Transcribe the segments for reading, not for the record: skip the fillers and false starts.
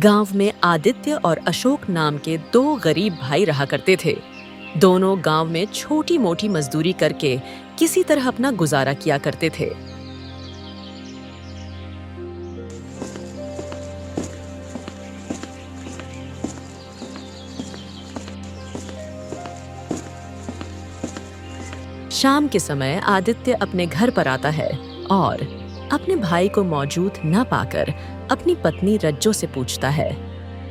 गांव में आदित्य और अशोक नाम के दो गरीब भाई रहा करते थे। दोनों गांव में छोटी मोटी मजदूरी करके किसी तरह अपना गुजारा किया करते थे। शाम के समय आदित्य अपने घर पर आता है और अपने भाई को मौजूद न पाकर अपनी पत्नी रज्जो से पूछता है।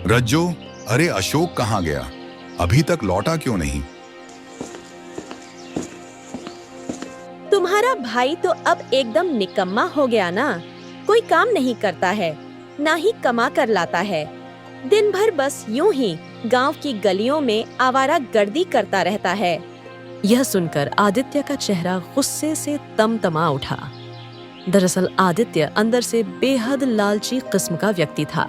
रज्जो, अरे अशोक कहाँ गया? अभी तक लौटा क्यों नहीं? तुम्हारा भाई तो अब एकदम निकम्मा हो गया ना। कोई काम नहीं करता है, ना ही कमा कर लाता है। दिन भर बस यूं ही गांव की गलियों में आवारा गर्दी करता रहता है। यह सुनकर आदित्य का चेहरा गुस्से से तमतमा उठा। दरअसल आदित्य अंदर से बेहद लालची किस्म का व्यक्ति था।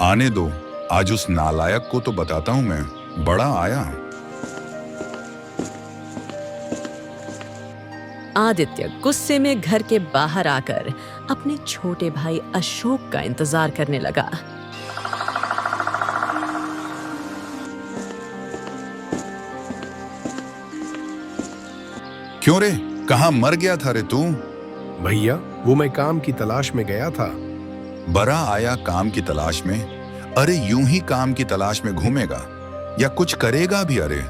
आने दो, आज उस नालायक को तो बताता हूँ मैं। बड़ा आया। आदित्य गुस्से में घर के बाहर आकर अपने छोटे भाई अशोक का इंतजार करने लगा। क्यों रे, कहाँ मर गया था रे तू? भैया, वो मैं काम की तलाश में गया था। बड़ा आया काम की तलाश में? अरे यूं ही काम की तलाश में घूमेगा या कुछ करेगा भी? अरे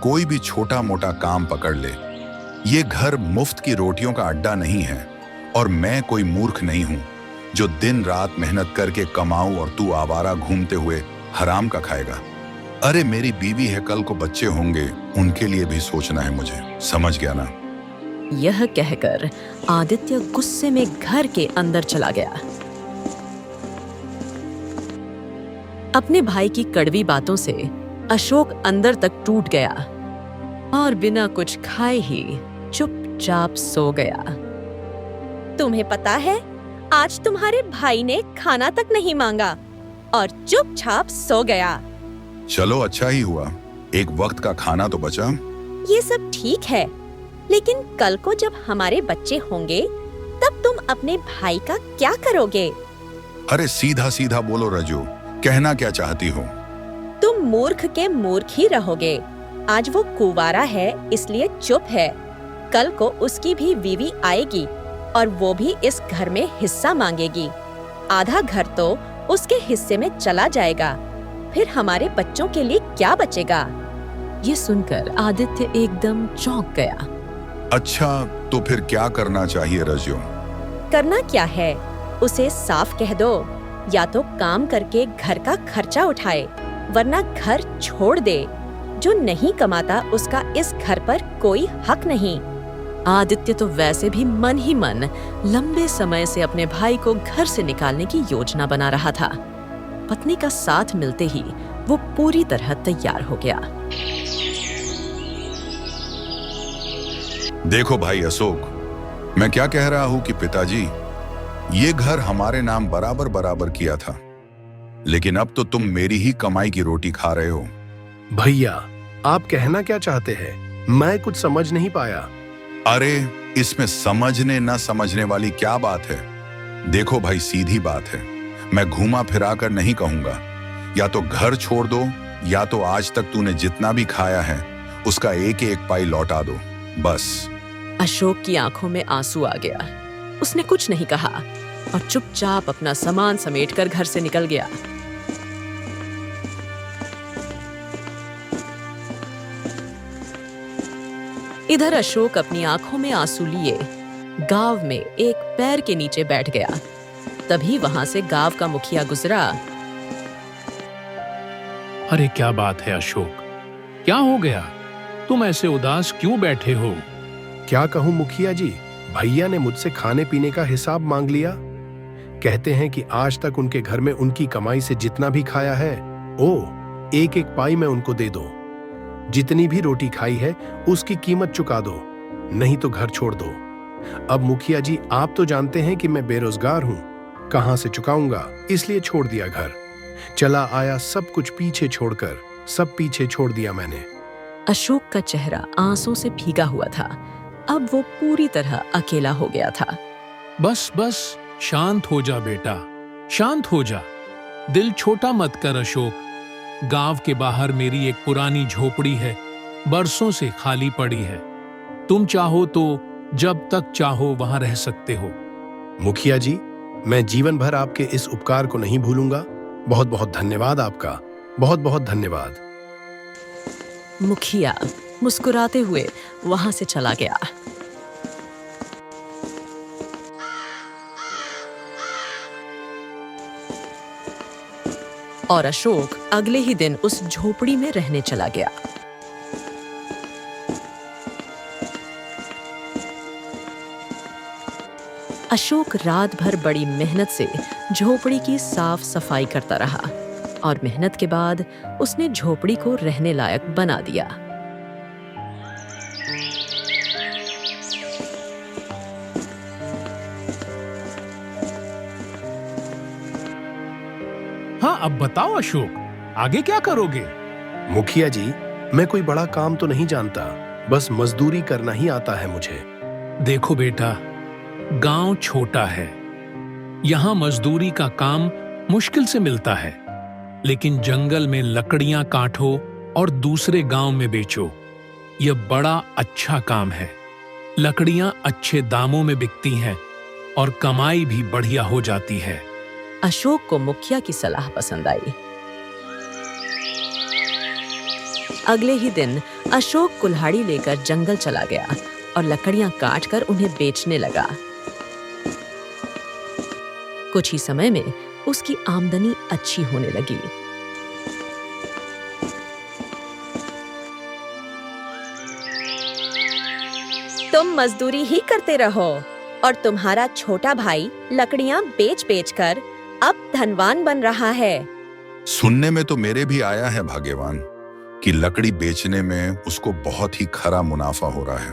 कोई भी छोटा मोटा काम पकड़ ले। ये घर मुफ्त की रोटियों का अड्डा नहीं है और मैं कोई मूर्ख नहीं हूं जो दिन रात मेहनत करके कमाऊं और तू आवारा घूमते हुए हराम का खाएगा। अरे मेरी बीवी है, कल को बच्चे होंगे, उनके लिए भी सोचना है मुझे, समझ गया ना? यह कहकर आदित्य गुस्से में घर के अंदर चला गया। अपने भाई की कड़वी बातों से अशोक अंदर तक टूट गया और बिना कुछ खाए ही चुपचाप सो गया। तुम्हें पता है, आज तुम्हारे भाई ने खाना तक नहीं मांगा और चुपचाप सो गया। चलो अच्छा ही हुआ, एक वक्त का खाना तो बचा। ये सब ठीक है, लेकिन कल को जब हमारे बच्चे होंगे तब तुम अपने भाई का क्या करोगे? अरे सीधा सीधा बोलो रजू, कहना क्या चाहती हो? तुम मूर्ख के मूर्ख ही रहोगे। आज वो कुंवारा है इसलिए चुप है। कल को उसकी भी बीवी आएगी और वो भी इस घर में हिस्सा मांगेगी। आधा घर तो उसके हिस्से में चला जाएगा, फिर हमारे बच्चों के लिए क्या बचेगा? ये सुनकर आदित्य एकदम चौंक गया। अच्छा, तो फिर क्या करना चाहिए रजू? करना क्या है, उसे साफ कह दो, या तो काम करके घर का खर्चा उठाए वरना घर छोड़ दे। जो नहीं कमाता उसका इस घर पर कोई हक नहीं। आदित्य तो वैसे भी मन ही मन लंबे समय से अपने भाई को घर से निकालने की योजना बना रहा था। पत्नी का साथ मिलते ही वो पूरी तरह तैयार हो गया। देखो भाई अशोक, मैं क्या कह रहा हूँ कि पिताजी, ये घर हमारे नाम बराबर बराबर किया था, लेकिन अब तो तुम मेरी ही कमाई की रोटी खा रहे हो। भैया, आप कहना क्या चाहते हैं? मैं कुछ समझ नहीं पाया। अरे इसमें समझने न समझने वाली क्या बात है? देखो भाई, सीधी बात है, मैं घुमा फिरा कर नहीं कहूंगा। या तो घर छोड़ दो या तो आज तक तूने जितना भी खाया है उसका एक एक पाई लौटा दो, बस। अशोक की आंखों में आंसू आ गया। उसने कुछ नहीं कहा और चुपचाप अपना सामान समेटकर घर से निकल गया। इधर अशोक अपनी आंखों में आंसू लिए गांव में एक पेड़ के नीचे बैठ गया। तभी वहां से गांव का मुखिया गुजरा। अरे क्या बात है अशोक, क्या हो गया? तुम ऐसे उदास क्यों बैठे हो? क्या कहूँ मुखिया जी, भैया ने मुझसे खाने पीने का हिसाब मांग लिया। कहते हैं कि आज तक उनके घर में उनकी कमाई से जितना भी खाया है, एक एक पाई में उनको दे दो। जितनी भी रोटी खाई है उसकी कीमत चुका दो, नहीं तो घर छोड़ दो। अब मुखिया जी, आप तो जानते हैं कि मैं बेरोजगार हूँ, कहाँ से चुकाऊंगा, इसलिए छोड़ दिया घर। चला आया सब कुछ पीछे छोड़कर, सब पीछे छोड़ दिया मैंने। अशोक का चेहरा आंसू से भीगा हुआ था। अब वो पूरी तरह अकेला हो गया था। बस बस शांत हो जा बेटा, शांत हो जा। दिल छोटा मत कर अशोक। गांव के बाहर मेरी एक पुरानी झोपड़ी है, बरसों से खाली पड़ी है। तुम चाहो तो जब तक चाहो वहां रह सकते हो। मुखिया जी, मैं जीवन भर आपके इस उपकार को नहीं भूलूंगा। बहुत बहुत धन्यवाद आपका, बहुत बहुत धन्यवाद। मुखिया मुस्कुराते हुए वहां से चला गया। और अशोक अगले ही दिन उस झोपड़ी में रहने चला गया। अशोक रात भर बड़ी मेहनत से झोपड़ी की साफ सफाई करता रहा और मेहनत के बाद उसने झोपड़ी को रहने लायक बना दिया। हाँ, अब बताओ अशोक, आगे क्या करोगे? मुखिया जी, मैं कोई बड़ा काम तो नहीं जानता, बस मजदूरी करना ही आता है मुझे। देखो बेटा, गांव छोटा है, यहाँ मजदूरी का काम मुश्किल से मिलता है, लेकिन जंगल में लकड़ियां काटो और दूसरे गांव में बेचो, यह बड़ा अच्छा काम है। लकड़ियां अच्छे दामों में बिकती हैं और कमाई भी बढ़िया हो जाती है। अशोक को मुखिया की सलाह पसंद आई। अगले ही दिन अशोक कुल्हाड़ी लेकर जंगल चला गया और लकड़ियां काटकर उन्हें बेचने लगा। कुछ ही समय में उसकी आमदनी अच्छी होने लगी। तुम मजदूरी ही करते रहो और तुम्हारा छोटा भाई लकड़ियां बेच-बेच कर अब धनवान बन रहा है। सुनने में तो मेरे भी आया है भाग्यवान कि लकड़ी बेचने में उसको बहुत ही खरा मुनाफा हो रहा है।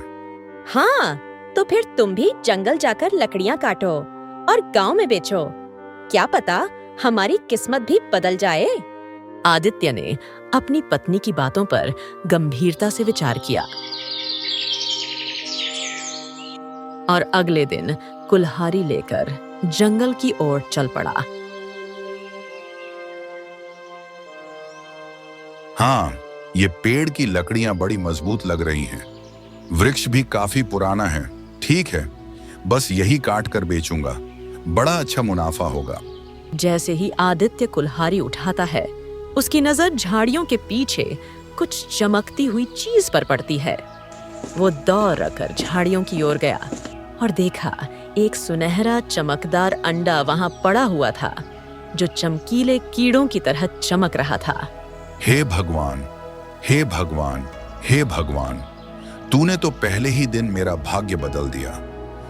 हाँ, तो फिर तुम भी जंगल जाकर लकड़ियां काटो और गांव में बेचो। क्या पता हमारी किस्मत भी बदल जाए। आदित्य ने अपनी पत्नी की बातों पर गंभीरता से विचार किया और अगले दिन कुल्हाड़ी लेकर जंगल की ओर चल पड़ा। हाँ, ये पेड़ की लकड़ियां बड़ी मजबूत लग रही हैं। वृक्ष भी काफी पुराना है। ठीक है, बस यही काट कर बेचूंगा, बड़ा अच्छा मुनाफा होगा। जैसे ही आदित्य कुल्हाड़ी उठाता है, उसकी नजर झाड़ियों के पीछे कुछ चमकती हुई चीज पर पड़ती है। वो दौड़ कर झाड़ियों की ओर गया और देखा एक सुनहरा चमकदार अंडा वहां पड़ा हुआ था, जो चमकीले कीड़ों की तरह चमक रहा था। हे भगवान, हे भगवान, हे भगवान, तूने तो पहले ही दिन मेरा भाग्य बदल दिया।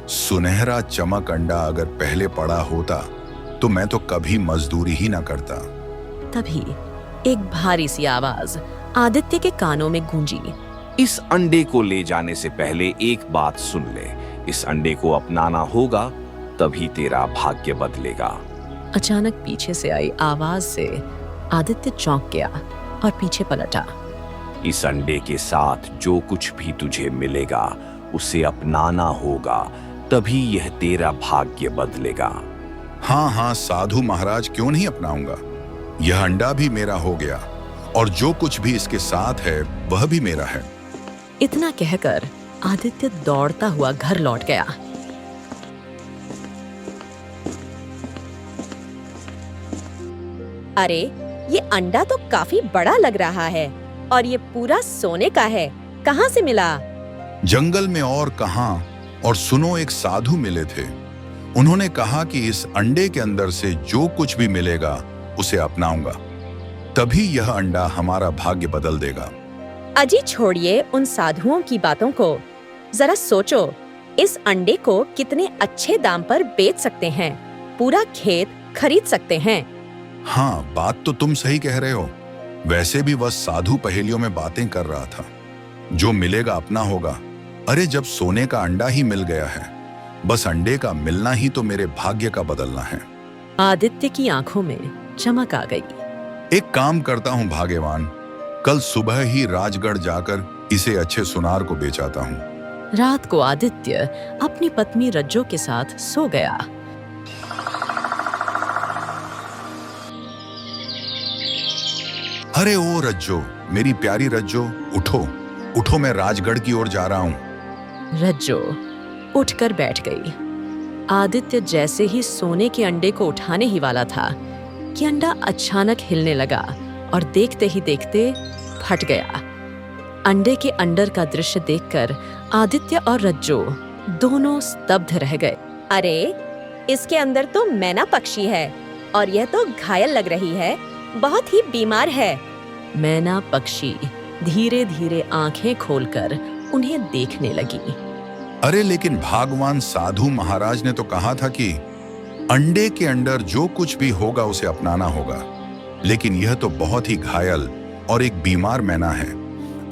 सुनहरा चमक अंडा अगर पहले पड़ा होता तो मैं तो कभी मजदूरी ही ना करता। तभी एक भारी सी आवाज आदित्य के कानों में गूंजी। इस अंडे को ले जाने से पहले एक बात सुन ले, इस अंडे को अपनाना होगा, तभी तेरा भाग्य बदलेगा। अचानक पीछे से आई आवाज से आदित्य चौंक गया और पीछे पलटा। इस अंडे के साथ जो कुछ भी तुझे मिलेगा उसे अपनाना होगा, तभी यह तेरा भाग्य बदलेगा। हाँ हाँ साधु महाराज, क्यों नहीं अपनाऊंगा। यह अंडा भी मेरा हो गया और जो कुछ भी इसके साथ है वह भी मेरा है। इतना कहकर आदित्य दौड़ता हुआ घर लौट गया। अरे, ये अंडा तो काफी बड़ा लग रहा है और ये पूरा सोने का है। कहाँ से मिला? जंगल में और कहां। और सुनो, एक साधु मिले थे। उन्होंने कहा कि इस अंडे के अंदर से जो कुछ भी मिलेगा उसे अपनाऊंगा, तभी यह अंडा हमारा भाग्य बदल देगा। अजी छोड़िए उन साधुओं की बातों को, जरा सोचो, इस अंडे को कितने अच्छे दाम पर बेच सकते हैं, पूरा खेत खरीद सकते हैं। हाँ, बात तो तुम सही कह रहे हो। वैसे भी वह साधु पहेलियों में बातें कर रहा था। जो मिलेगा अपना होगा। अरे, जब सोने का अंडा ही मिल गया है, बस अंडे का मिलना ही तो मेरे भाग्य का बदलना है। आदित्य की आंखों में चमक आ गई। एक काम करता हूँ भाग्यवान, कल सुबह ही राजगढ़ जाकर इसे अच्छे सुनार को बेचाता हूँ। रात को आदित्य अपनी पत्नी रज्जो के साथ सो गया। अरे ओ रज्जो, मेरी प्यारी रज्जो, उठो उठो, मैं राजगढ़ की ओर जा रहा हूं। रज्जो उठकर बैठ गई। आदित्य जैसे ही सोने के अंडे को उठाने ही वाला था कि अंडा अचानक हिलने लगा और देखते ही देखते फट गया। अंडे के अंदर का दृश्य देखकर आदित्य और रज्जो दोनों स्तब्ध रह गए। अरे, इसके अंदर तो मैना पक्षी है और यह तो घायल लग रही है, बहुत ही बीमार है। मैना पक्षी धीरे धीरे आंखें खोलकर उन्हें देखने लगी। अरे लेकिन भगवान साधु महाराज ने तो कहा था कि अंडे के अंदर जो कुछ भी होगा उसे अपनाना होगा, लेकिन यह तो बहुत ही घायल और एक बीमार मैना है।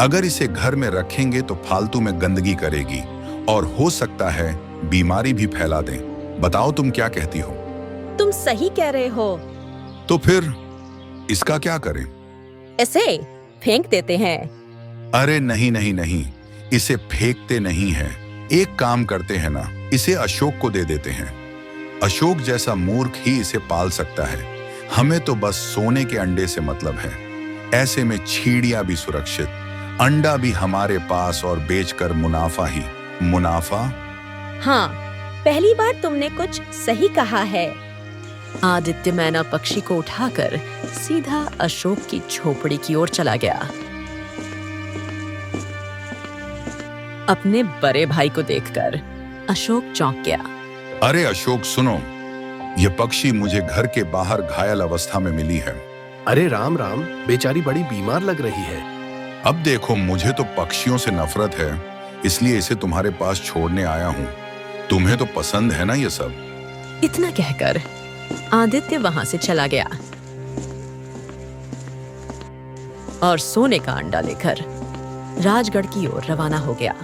अगर इसे घर में रखेंगे तो फालतू में गंदगी करेगी और हो सकता है बीमारी भी फैला दे। बताओ तुम क्या कहती हो? तुम सही कह रहे हो। तो फिर इसका क्या करें? इसे फेंक देते हैं। अरे नहीं नहीं नहीं, इसे फेंकते नहीं है। एक काम करते हैं ना, इसे अशोक को दे देते हैं। अशोक जैसा मूर्ख ही इसे पाल सकता है। हमें तो बस सोने के अंडे से मतलब है। ऐसे में चिड़िया भी सुरक्षित, अंडा भी हमारे पास और बेचकर मुनाफा ही मुनाफा। हाँ, पहली बार तुमने कुछ सही कहा है। आदित्य मैना पक्षी को उठाकर सीधा अशोक की झोपड़ी की ओर चला गया। अपने बड़े भाई को देखकर अशोक चौंक गया। अरे अशोक सुनो, ये पक्षी मुझे घर के बाहर घायल अवस्था में मिली है। अरे राम राम, बेचारी बड़ी बीमार लग रही है। अब देखो, मुझे तो पक्षियों से नफरत है, इसलिए इसे तुम्हारे पास छोड़ने आया हूँ। तुम्हें तो पसंद है ना ये सब। इतना कहकर आदित्य वहां से चला गया और सोने का अंडा लेकर राजगढ़ की ओर रवाना हो गया।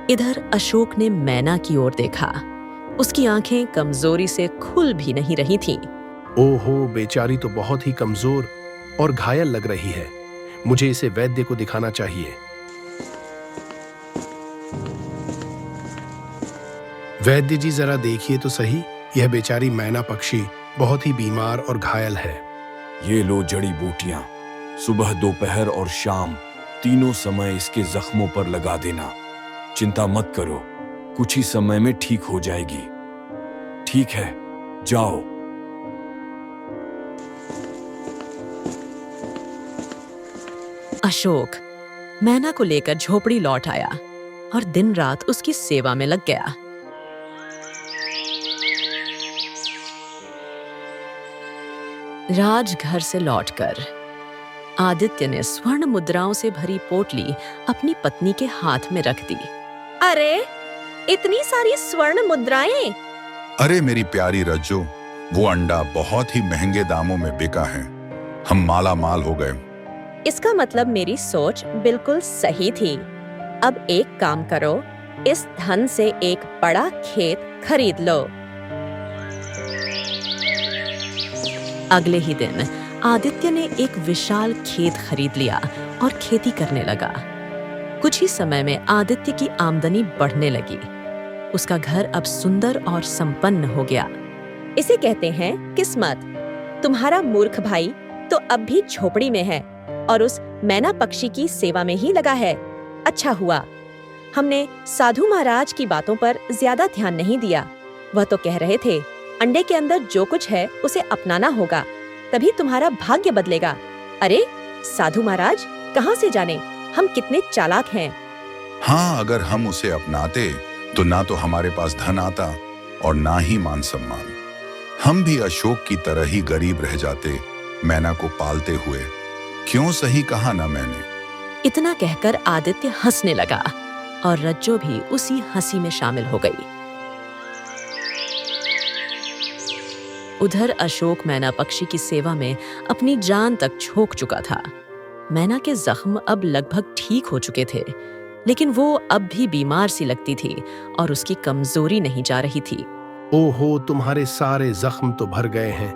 इधर अशोक ने मैना की ओर देखा। उसकी आंखें कमजोरी से खुल भी नहीं रही थीं। ओहो, बेचारी तो बहुत ही कमजोर और घायल लग रही है। मुझे इसे वैद्य को दिखाना चाहिए। वैद्य जी, जरा देखिए तो सही, यह बेचारी मैना पक्षी बहुत ही बीमार और घायल है। ये लो जड़ी बूटियां, सुबह दोपहर और शाम तीनों समय इसके जख्मों पर लगा देना। चिंता मत करो, कुछ ही समय में ठीक हो जाएगी। ठीक है, जाओ। अशोक मैना को लेकर झोपड़ी लौट आया और दिन रात उसकी सेवा में लग गया। राजघर से लौटकर आदित्य ने स्वर्ण मुद्राओं से भरी पोटली अपनी पत्नी के हाथ में रख दी। अरे, इतनी सारी स्वर्ण मुद्राएं! अरे मेरी प्यारी रज्जो, वो अंडा बहुत ही महंगे दामों में बिका है। हम माला माल हो गए। इसका मतलब मेरी सोच बिल्कुल सही थी। अब एक काम करो, इस धन से एक बड़ा खेत खरीद लो। अगले ही दिन आदित्य ने एक विशाल खेत खरीद लिया और खेती करने लगा। कुछ ही समय में आदित्य की आमदनी बढ़ने लगी। उसका घर अब सुंदर और संपन्न हो गया। इसे कहते हैं किस्मत। तुम्हारा मूर्ख भाई तो अब भी झोपड़ी में है और उस मैना पक्षी की सेवा में ही लगा है। अच्छा हुआ हमने साधु महाराज की बातों पर ज्यादा ध्यान नहीं दिया। वह तो कह रहे थे अंडे के अंदर जो कुछ है उसे अपनाना होगा, तभी तुम्हारा भाग्य बदलेगा। अरे साधु महाराज कहाँ से जाने हम कितने चालाक हैं। हाँ, अगर हम उसे अपनाते तो ना तो हमारे पास धन आता और ना ही मान सम्मान। हम भी अशोक की तरह ही गरीब रह जाते, मैना को पालते हुए। क्यों सही कहा ना मैंने? इतना कहकर आदित्य हंसने लगा और रज्जो भी उसी हंसी में शामिल हो गई। उधर अशोक मैना पक्षी की सेवा में अपनी जान तक झोंक चुका था। मैना के जख्म अब लगभग ठीक हो चुके थे, लेकिन वो अब भी बीमार सी लगती थी और उसकी कमजोरी नहीं जा रही थी। ओहो, तुम्हारे सारे जख्म तो भर गए हैं,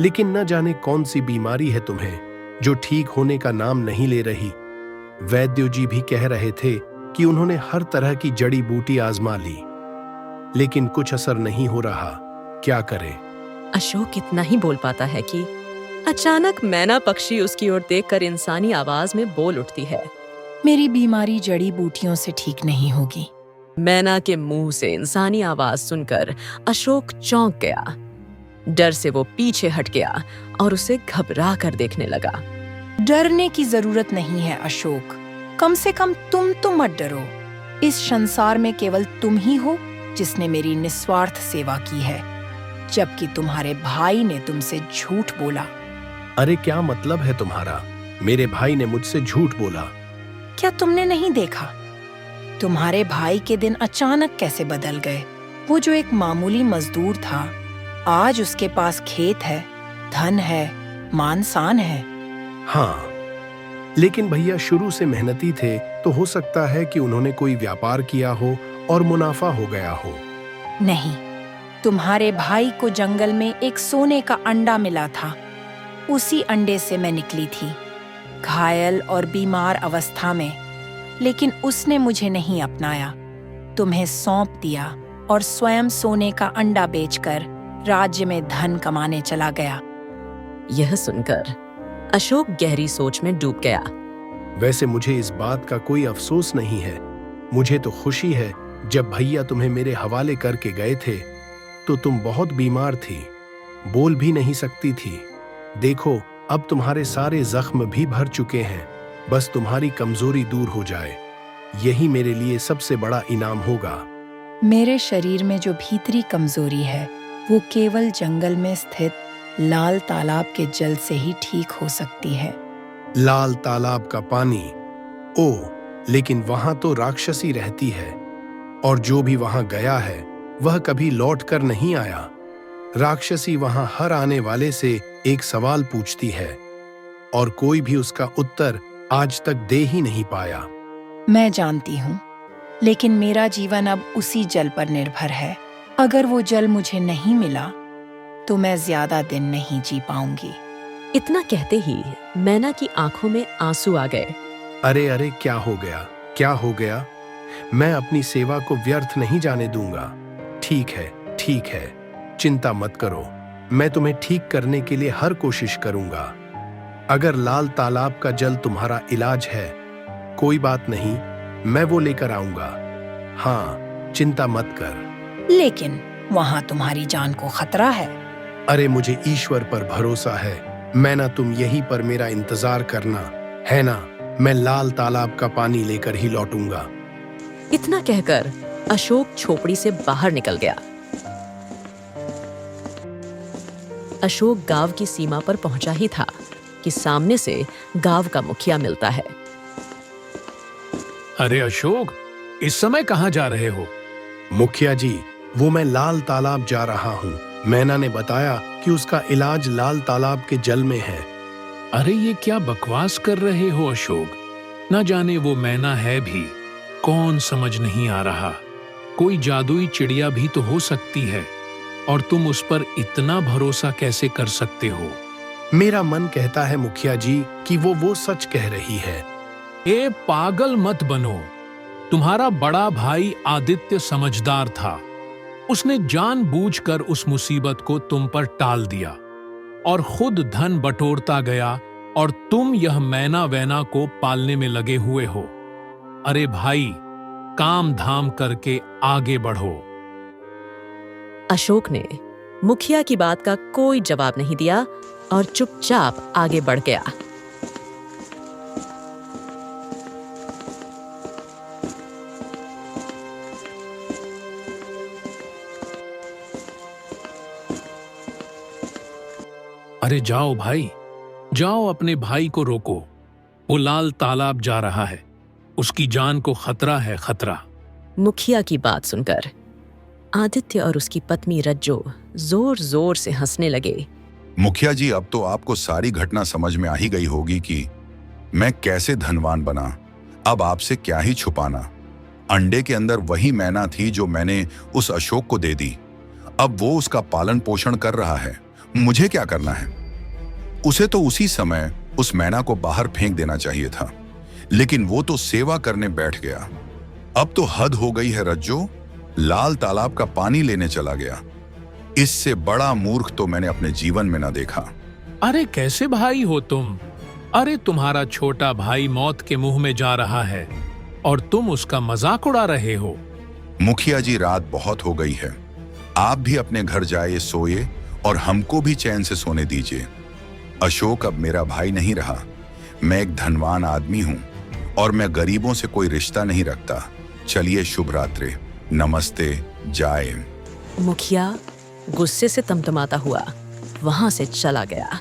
लेकिन न जाने कौन सी बीमारी है तुम्हें जो ठीक होने का नाम नहीं ले रही। वैद्य जी भी कह रहे थे कि उन्होंने हर तरह की जड़ी बूटी आजमा ली, लेकिन कुछ असर नहीं हो रहा। क्या करें? अशोक इतना ही बोल पाता है कि अचानक मैना पक्षी उसकी ओर देखकर इंसानी आवाज में बोल उठती है। मेरी बीमारी जड़ी बूटियों से ठीक नहीं होगी। मैना के मुंह से इंसानी आवाज सुनकर अशोक चौंक गया। डर से वो पीछे हट गया और उसे घबरा कर देखने लगा। डरने की जरूरत नहीं है अशोक, कम से कम तुम तो मत डरो। इस संसार में केवल तुम ही हो जिसने मेरी निस्वार्थ सेवा की है, जबकि तुम्हारे भाई ने तुमसे झूठ बोला। अरे क्या मतलब है तुम्हारा? मेरे भाई ने मुझसे झूठ बोला? क्या तुमने नहीं देखा? तुम्हारे भाई के दिन अचानक कैसे बदल गए। वो जो एक मामूली मजदूर था, आज उसके पास खेत है, धन है, मान शान है। हाँ, लेकिन भैया शुरू से मेहनती थे, तो हो सकता है कि उन्होंने कोई व्यापार किया हो और मुनाफा हो गया हो। नहीं, तुम्हारे भाई को जंगल में एक सोने का अंडा मिला था। उसी अंडे से मैं निकली थी, घायल और बीमार अवस्था में, लेकिन उसने मुझे नहीं अपनाया, तुम्हें सौंप दिया और स्वयं सोने का अंडा बेचकर राज्य में धन कमाने चला गया। यह सुनकर अशोक गहरी सोच में डूब गया। वैसे मुझे इस बात का कोई अफसोस नहीं है। मुझे तो खुशी है, जब भैया तुम्हें मेरे हवाले करके गए थे तो तुम बहुत बीमार थी, बोल भी नहीं सकती थी। देखो, अब तुम्हारे सारे जख्म भी भर चुके हैं, बस तुम्हारी कमजोरी दूर हो जाए, यही मेरे लिए सबसे बड़ा इनाम होगा। मेरे शरीर में जो भीतरी कमजोरी है, वो केवल जंगल में स्थित लाल तालाब के जल से ही ठीक हो सकती है। लाल तालाब का पानी? ओ, लेकिन वहां तो राक्षसी रहती है, और जो भी वहां गया है वह कभी लौट कर नहीं आया। राक्षसी वहां हर आने वाले से एक सवाल पूछती है, और कोई भी उसका उत्तर आज तक दे ही नहीं पाया। मैं जानती हूँ, लेकिन मेरा जीवन अब उसी जल पर निर्भर है। अगर वो जल मुझे नहीं मिला तो मैं ज्यादा दिन नहीं जी पाऊंगी। इतना कहते ही मैना की आंखों में आंसू आ गए। अरे अरे, क्या हो गया? क्या हो गया? मैं अपनी सेवा को व्यर्थ नहीं जाने दूंगा। ठीक है, ठीक है, चिंता मत करो, मैं तुम्हें ठीक करने के लिए हर कोशिश करूंगा। अगर लाल तालाब का जल तुम्हारा इलाज है, कोई बात नहीं, मैं वो लेकर आऊंगा। हाँ, चिंता मत कर। लेकिन वहां तुम्हारी जान को खतरा है। अरे मुझे ईश्वर पर भरोसा है, मैना तुम यहीं पर मेरा इंतजार करना, है ना? मैं लाल तालाब का पानी लेकर ही लौटूंगा। इतना कहकर अशोक झोपड़ी से बाहर निकल गया। अशोक गांव की सीमा पर पहुंचा ही था कि सामने से गांव का मुखिया मिलता है। अरे अशोक, इस समय कहाँ जा रहे हो? मुखिया जी, वो मैं लाल तालाब जा रहा हूँ। मैना ने बताया कि उसका इलाज लाल तालाब के जल में है। अरे ये क्या बकवास कर रहे हो अशोक? न जाने वो मैना है भी, कौन समझ नहीं आ रहा। कोई जादुई चिड़िया भी तो हो सकती है, और तुम उस पर इतना भरोसा कैसे कर सकते हो? मेरा मन कहता है मुखिया जी कि वो सच कह रही है। ए पागल मत बनो। तुम्हारा बड़ा भाई आदित्य समझदार था। उसने जानबूझकर उस मुसीबत को तुम पर टाल दिया और खुद धन बटोरता गया, और तुम यह मैना वैना को पालने में लगे हुए हो। अरे भाई, काम धाम करके आगे बढ़ो। अशोक ने मुखिया की बात का कोई जवाब नहीं दिया और चुपचाप आगे बढ़ गया। अरे जाओ भाई, जाओ, अपने भाई को रोको। वो लाल तालाब जा रहा है, उसकी जान को खतरा है, खतरा। मुखिया की बात सुनकर आदित्य और उसकी पत्नी रज्जो जोर जोर से हंसने लगे। मुखिया जी, अब तो आपको सारी घटना समझ में आ ही गई होगी कि मैं कैसे धनवान बना। अब आपसे क्या ही छुपाना। अंडे के अंदर वही मैना थी जो मैंने उस अशोक को दे दी। अब वो उसका पालन पोषण कर रहा है, मुझे क्या करना है? उसे तो उसी समय उस मैना को बाहर फेंक देना चाहिए था, लेकिन वो तो सेवा करने बैठ गया। अब तो हद हो गई है रज्जो, लाल तालाब का पानी लेने चला गया। इससे बड़ा मूर्ख तो मैंने अपने जीवन में ना देखा। अरे कैसे भाई हो तुम? अरे तुम्हारा छोटा भाई मौत के मुंह में जा रहा है और तुम उसका मजाक उड़ा रहे हो। मुखिया जी, रात बहुत हो गई है, आप भी अपने घर जाइए, सोइए और हमको भी चैन से सोने दीजिए। अशोक अब मेरा भाई नहीं रहा। मैं एक धनवान आदमी हूं और मैं गरीबों से कोई रिश्ता नहीं रखता। चलिए, शुभ रात्रि, नमस्ते, जाए। मुखिया गुस्से से तमतमाता हुआ वहां से चला गया।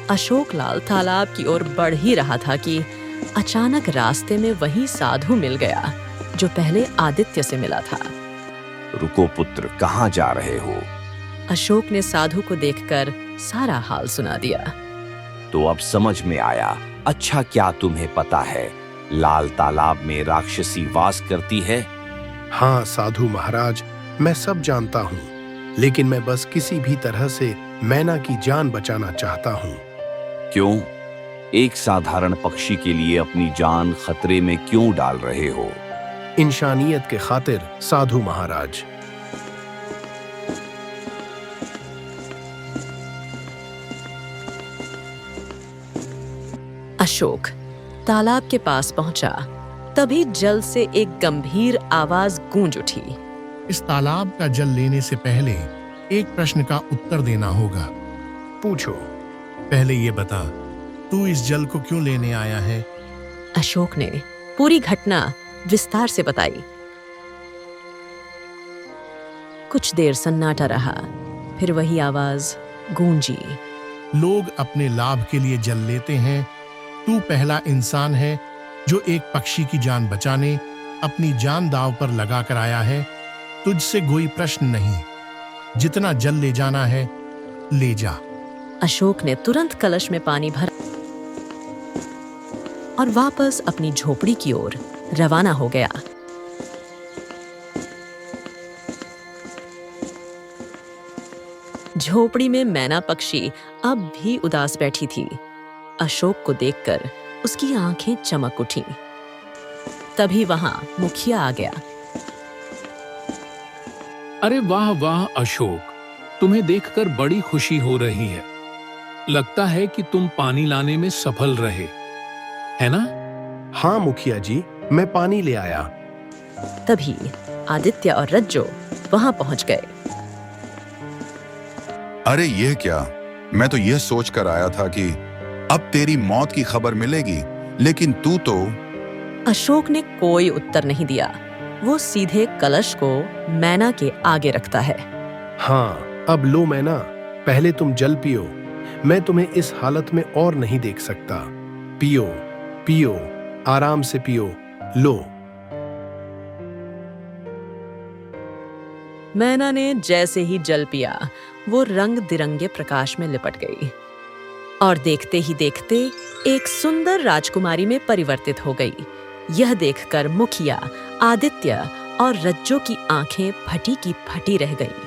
अशोक लाल तालाब की ओर बढ़ ही रहा था कि अचानक रास्ते में वही साधु मिल गया जो पहले आदित्य से मिला था। रुको पुत्र, कहाँ जा रहे हो? अशोक ने साधु को देखकर सारा हाल सुना दिया। तो अब समझ में आया। अच्छा, क्या तुम्हें पता है लाल तालाब में राक्षसी वास करती है? हाँ साधु महाराज, मैं सब जानता हूँ, लेकिन मैं बस किसी भी तरह से मैना की जान बचाना चाहता हूँ। क्यों? एक साधारण पक्षी के लिए अपनी जान खतरे में क्यों डाल रहे हो? इंसानियत के खातिर साधु महाराज। अशोक तालाब के पास पहुंचा, तभी जल से एक गंभीर आवाज गूंज उठी। इस तालाब का जल लेने से पहले एक प्रश्न का उत्तर देना होगा। पूछो। पहले ये बता, तू इस जल को क्यों लेने आया है? अशोक ने पूरी घटना विस्तार से बताई। कुछ देर सन्नाटा रहा, फिर वही आवाज गूंजी। लोग अपने लाभ के लिए जल लेते हैं। तू पहला इंसान है जो एक पक्षी की जान बचाने अपनी जान दांव पर लगा कर आया है। तुझसे कोई प्रश्न नहीं, जितना जल ले जाना है ले जा। अशोक ने तुरंत कलश में पानी भरा और वापस अपनी झोपड़ी की ओर रवाना हो गया। झोपड़ी में मैना पक्षी अब भी उदास बैठी थी। अशोक को देखकर उसकी आंखें चमक उठीं। तभी वहां मुखिया आ गया। अरे वाह वाह अशोक, तुम्हें देखकर बड़ी खुशी हो रही है। लगता है कि तुम पानी लाने में सफल रहे, है ना? हाँ मुखिया जी, मैं पानी ले आया। तभी आदित्य और रज्जो वहां पहुंच गए। अरे ये क्या, मैं तो ये सोच कर आया था कि अब तेरी मौत की खबर मिलेगी, लेकिन तू तो। अशोक ने कोई उत्तर नहीं दिया। वो सीधे कलश को मैना के आगे रखता है। हाँ, अब लो मैना, पहले तुम जल पियो। मैं तुम्हें इस हालत में और नहीं देख सकता। पियो पियो, आराम से पियो, लो। मैना ने जैसे ही जल पिया, वो रंग बिरंगे प्रकाश में लिपट गई और देखते ही देखते एक सुंदर राजकुमारी में परिवर्तित हो गई। यह देखकर मुखिया, आदित्य और रज्जो की आंखें फटी की फटी रह गईं।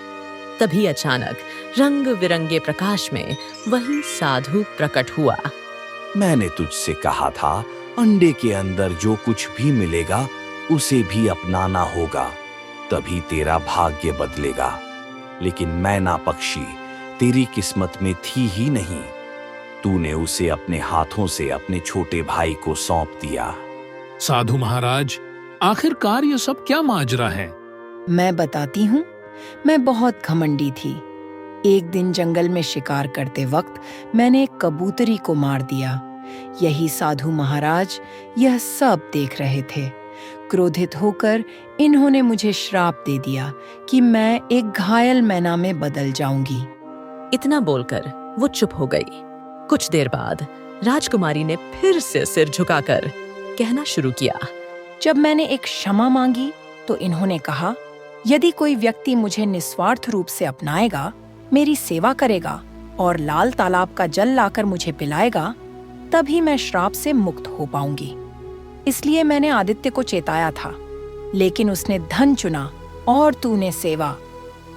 तभी अचानक रंग बिरंगे प्रकाश में वही साधु प्रकट हुआ। मैंने तुझसे कहा था, अंडे के अंदर जो कुछ भी मिलेगा उसे भी अपनाना होगा, तभी तेरा भाग्य बदलेगा। लेकिन मैना पक्षी तेरी किस्मत में थी ही नहीं। तूने उसे अपने हाथों से अपने छोटे भाई को सौंप दिया। साधु महाराज, आखिरकार ये सब क्या माजरा है? मैं बताती हूँ। मैं बहुत घमंडी थी। एक दिन जंगल में शिकार करते वक्त मैंने एक कबूतरी को मार दिया। यही साधु महाराज यह सब देख रहे थे। क्रोधित होकर इन्होंने मुझे श्राप दे दिया कि मैं एक घायल मैना में बदल जाऊंगी। इतना बोलकर वो चुप हो गई। कुछ देर बाद राजकुमारी ने फिर से सिर झुकाकर कहना शुरू किया। जब मैंने एक क्षमा मांगी तो इन्होंने कहा, यदि कोई व्यक्ति मुझे निस्वार्थ रूप से अपनाएगा, मेरी सेवा करेगा और लाल तालाब का जल लाकर मुझे पिलाएगा, तभी मैं श्राप से मुक्त हो पाऊंगी। इसलिए मैंने आदित्य को चेताया था, लेकिन उसने धन चुना और तूने सेवा।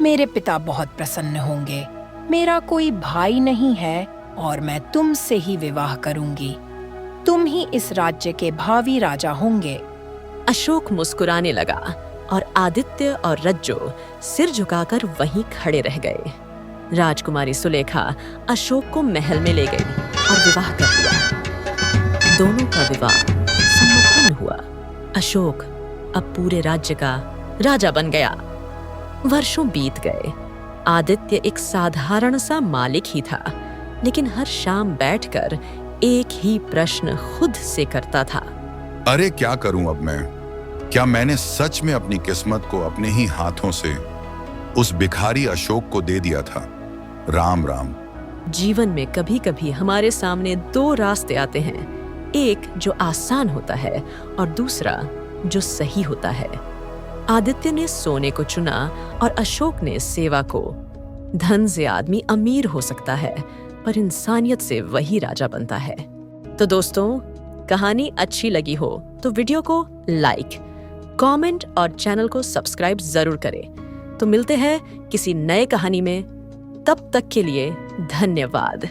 मेरे पिता बहुत प्रसन्न होंगे। मेरा कोई भाई नहीं है और मैं तुमसे ही विवाह करूंगी। तुम ही इस राज्य के भावी राजा होंगे। अशोक मुस्कुराने लगा। और आदित्य और रज्जो सिर झुकाकर वहीं खड़े रह गए। राजकुमारी सुलेखा अशोक को महल में ले गई और विवाह कर लिया। दोनों का विवाह सम्पन्न हुआ। अशोक अब पूरे राज्य का राजा बन गया। वर्षों बीत गए। आदित्य एक साधारण सा मालिक ही था, लेकिन हर शाम बैठकर एक ही प्रश्न खुद से करता था। अरे क्या करूं अब मैं? क्या मैंने सच में अपनी किस्मत को अपने ही हाथों से उस भिखारी अशोक को दे दिया था? राम राम। जीवन में कभी कभी हमारे सामने दो रास्ते आते हैं, एक जो आसान होता है और दूसरा जो सही होता है। आदित्य ने सोने को चुना और अशोक ने सेवा को। धन से आदमी अमीर हो सकता है, पर इंसानियत से वही राजा बनता है। तो दोस्तों, कहानी अच्छी लगी हो तो वीडियो को लाइक, कमेंट और चैनल को सब्सक्राइब जरूर करें। तो मिलते हैं किसी नए कहानी में। तब तक के लिए धन्यवाद।